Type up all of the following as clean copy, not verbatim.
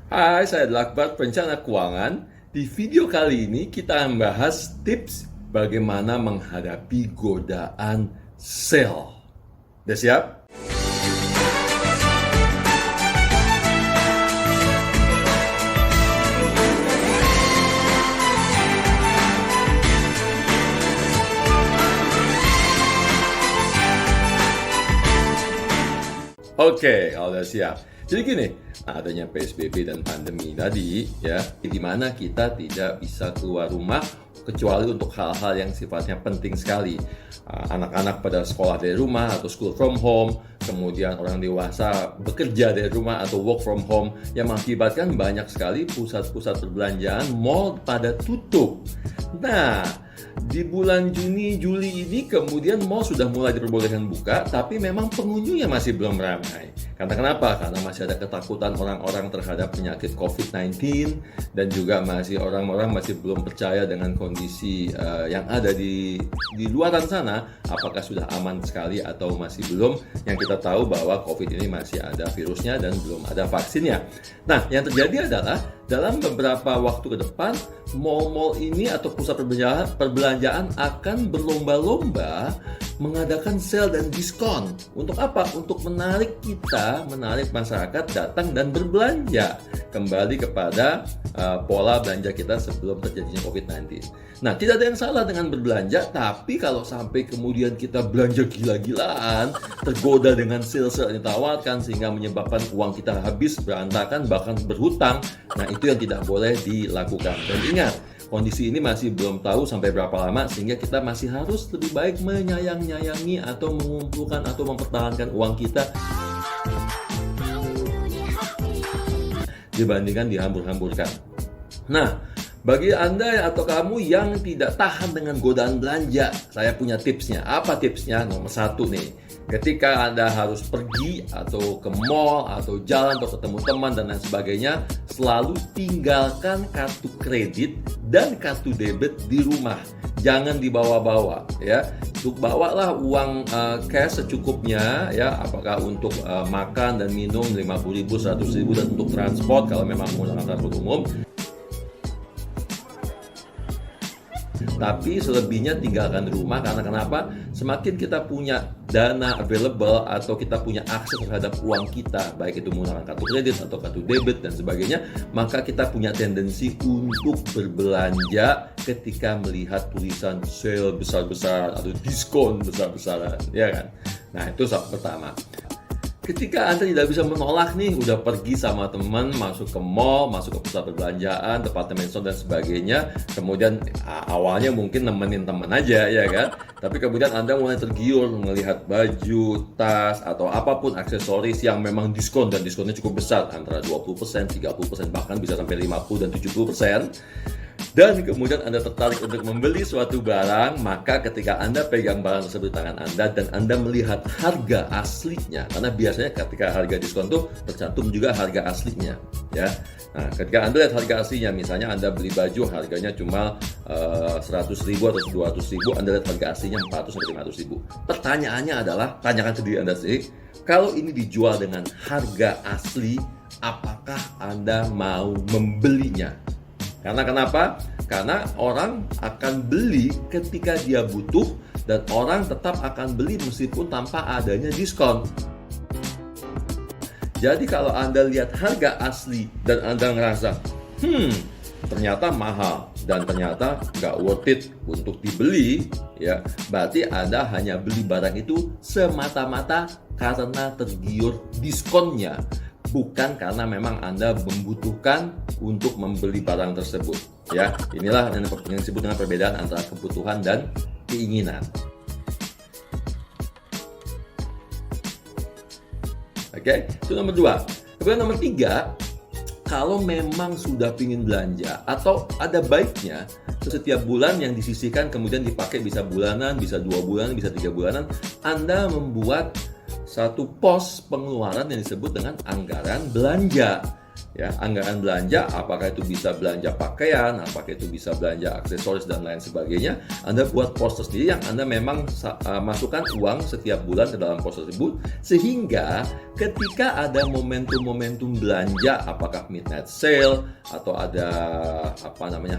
Hai, saya Akbar, perencana keuangan. Di video kali ini kita membahas tips bagaimana menghadapi godaan sale. Udah siap? Oke, kalau udah siap. Jadi gini, adanya PSBB dan pandemi tadi, ya, di mana kita tidak bisa keluar rumah kecuali untuk hal-hal yang sifatnya penting sekali. Anak-anak pada sekolah dari rumah atau school from home, kemudian orang dewasa bekerja dari rumah atau work from home, yang mengakibatkan banyak sekali pusat-pusat perbelanjaan, mall pada tutup. Nah, di bulan Juni, Juli ini kemudian mall sudah mulai diperbolehkan buka, tapi memang pengunjungnya masih belum ramai. Karena kenapa? Karena masih ada ketakutan orang-orang terhadap penyakit COVID-19 dan juga orang-orang masih belum percaya dengan kondisi yang ada di luaran sana, apakah sudah aman sekali atau masih belum. Yang kita tahu bahwa COVID ini masih ada virusnya dan belum ada vaksinnya. Nah, yang terjadi adalah dalam beberapa waktu ke depan, mall-mall ini atau pusat perbelanjaan akan berlomba-lomba mengadakan sale dan diskon. Untuk apa? Untuk menarik masyarakat datang dan berbelanja. Kembali kepada pola belanja kita sebelum terjadinya COVID-19. Nah, tidak ada yang salah dengan berbelanja, tapi kalau sampai kemudian kita belanja gila-gilaan, tergoda dengan sale-sale yang ditawarkan sehingga menyebabkan uang kita habis, berantakan, bahkan berhutang, nah itu yang tidak boleh dilakukan. Dan ingat, kondisi ini masih belum tahu sampai berapa lama, sehingga kita masih harus lebih baik menyayangi atau mengumpulkan atau mempertahankan uang kita dibandingkan dihambur-hamburkan. Nah, bagi Anda atau kamu yang tidak tahan dengan godaan belanja, saya punya tipsnya. Apa tipsnya? Nomor 1 nih, ketika Anda harus pergi atau ke mall atau jalan atau ketemu teman dan lain sebagainya, selalu tinggalkan kartu kredit dan kartu debit di rumah. Jangan dibawa-bawa, ya. Bawalah uang cash secukupnya, ya. Apakah untuk makan dan minum 50.000, 100.000 dan untuk transport kalau memang menggunakan transport umum. Tapi selebihnya tinggalkan di rumah. Karena kenapa? Semakin kita punya dana available atau kita punya akses terhadap uang kita, baik itu menggunakan kartu kredit atau kartu debit dan sebagainya, maka kita punya tendensi untuk berbelanja ketika melihat tulisan sale besar-besar atau diskon besar-besaran, ya kan? Nah, itu pertama. Ketika Anda tidak bisa menolak nih, udah pergi sama teman, masuk ke mall, masuk ke pusat perbelanjaan, departemen store dan sebagainya, kemudian awalnya mungkin nemenin teman aja, ya kan? Tapi kemudian Anda mulai tergiur melihat baju, tas, atau apapun aksesoris yang memang diskon, dan diskonnya cukup besar, antara 20%, 30%, bahkan bisa sampai 50 dan 70%. Dan kemudian Anda tertarik untuk membeli suatu barang, maka ketika Anda pegang barang tersebut di tangan Anda dan Anda melihat harga aslinya, karena biasanya ketika harga diskon tuh tercantum juga harga aslinya, ya. Nah, ketika Anda lihat harga aslinya, misalnya Anda beli baju harganya cuma 100.000 atau 200.000, Anda lihat harga aslinya 400 atau 500.000. Pertanyaannya adalah, tanyakan ke diri Anda sendiri, kalau ini dijual dengan harga asli, apakah Anda mau membelinya? Karena kenapa? Karena orang akan beli ketika dia butuh, dan orang tetap akan beli meskipun tanpa adanya diskon. Jadi kalau Anda lihat harga asli dan Anda ngerasa, ternyata mahal dan ternyata nggak worth it untuk dibeli, ya, berarti Anda hanya beli barang itu semata-mata karena tergiur diskonnya, bukan karena memang Anda membutuhkan untuk membeli barang tersebut, ya. Inilah yang disebut dengan perbedaan antara kebutuhan dan keinginan. Oke, itu nomor 2. Kemudian nomor 3, kalau memang sudah ingin belanja, atau ada baiknya setiap bulan yang disisihkan kemudian dipakai, bisa bulanan, bisa 2 bulan, bisa 3 bulanan, Anda membuat satu pos pengeluaran yang disebut dengan anggaran belanja. Ya, anggaran belanja, apakah itu bisa belanja pakaian, apakah itu bisa belanja aksesoris dan lain sebagainya. Anda buat pos sendiri yang Anda memang masukkan uang setiap bulan ke dalam pos tersebut, sehingga ketika ada momentum-momentum belanja, apakah midnight sale atau ada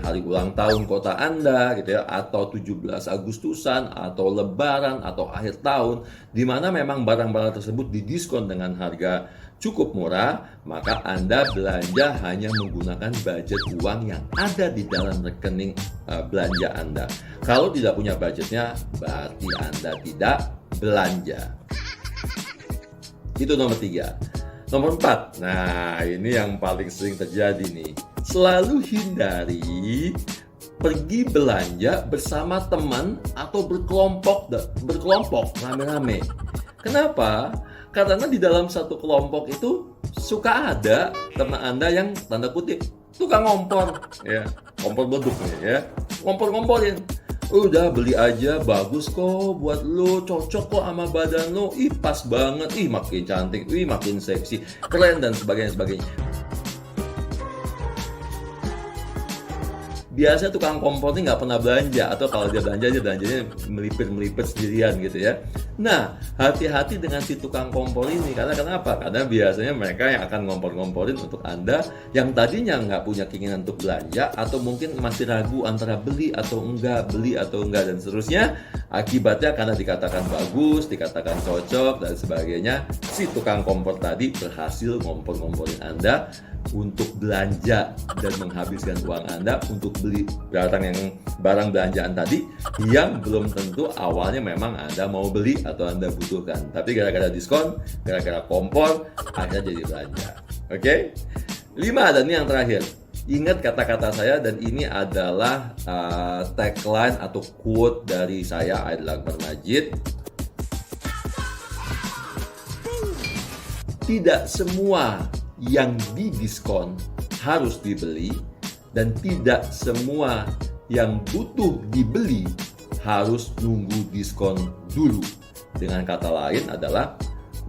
hari ulang tahun kota Anda gitu ya, atau 17 Agustusan atau lebaran atau akhir tahun, di mana memang barang-barang tersebut didiskon dengan harga cukup murah, maka Anda belanja hanya menggunakan budget uang yang ada di dalam rekening belanja Anda. Kalau tidak punya budgetnya, berarti Anda tidak belanja. Itu nomor 3. Nomor 4, nah ini yang paling sering terjadi nih. Selalu hindari pergi belanja bersama teman atau berkelompok rame-rame. Kenapa? Karena di dalam satu kelompok itu suka ada teman Anda yang tanda kutip tukang ngompor, ya, kompor beduk nih, ya, ngompor-ngomporin. Udah beli aja, bagus kok buat lo, cocok kok sama badan lo, ih pas banget, ih makin cantik, ih makin seksi, keren dan sebagainya. Biasanya tukang kompor ini nggak pernah belanja, atau kalau dia belanjanya melipir sendirian gitu ya. Nah, hati-hati dengan si tukang kompor ini. Karena kenapa? Karena biasanya mereka yang akan ngompor-ngomporin untuk Anda yang tadinya nggak punya keinginan untuk belanja, atau mungkin masih ragu antara beli atau enggak, dan seterusnya. Akibatnya karena dikatakan bagus, dikatakan cocok dan sebagainya, si tukang kompor tadi berhasil ngompor-ngomporin Anda untuk belanja dan menghabiskan uang Anda untuk beli barang belanjaan tadi yang belum tentu awalnya memang Anda mau beli atau Anda butuhkan. Tapi gara-gara diskon, gara-gara kompor, akhirnya jadi belanja. Oke? 5, dan ini yang terakhir. Ingat kata-kata saya, dan ini adalah tagline atau quote dari saya, Aidil Akbar Majid. Tidak semua yang didiskon harus dibeli, dan tidak semua yang butuh dibeli harus nunggu diskon dulu. Dengan kata lain adalah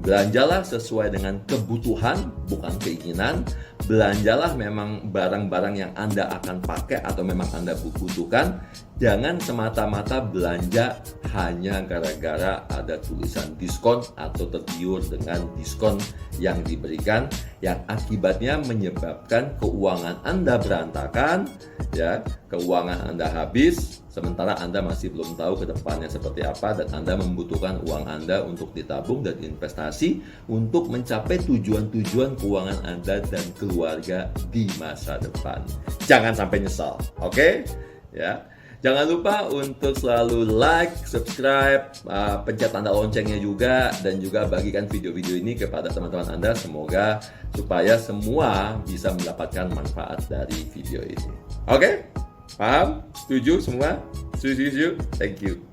belanjalah sesuai dengan kebutuhan, bukan keinginan. Belanjalah memang barang-barang yang Anda akan pakai atau memang Anda butuhkan. Jangan semata-mata belanja hanya gara-gara ada tulisan diskon atau tergiur dengan diskon yang diberikan, yang akibatnya menyebabkan keuangan Anda berantakan, ya, keuangan Anda habis, sementara Anda masih belum tahu ke depannya seperti apa, dan Anda membutuhkan uang Anda untuk ditabung dan investasi untuk mencapai tujuan-tujuan keuangan Anda dan keluarga di masa depan. Jangan sampai nyesal, oke? Ya. Jangan lupa untuk selalu like, subscribe, pencet tanda loncengnya juga, dan juga bagikan video-video ini kepada teman-teman Anda, semoga supaya semua bisa mendapatkan manfaat dari video ini. Oke? Paham? Setuju semua? Setuju? Thank you.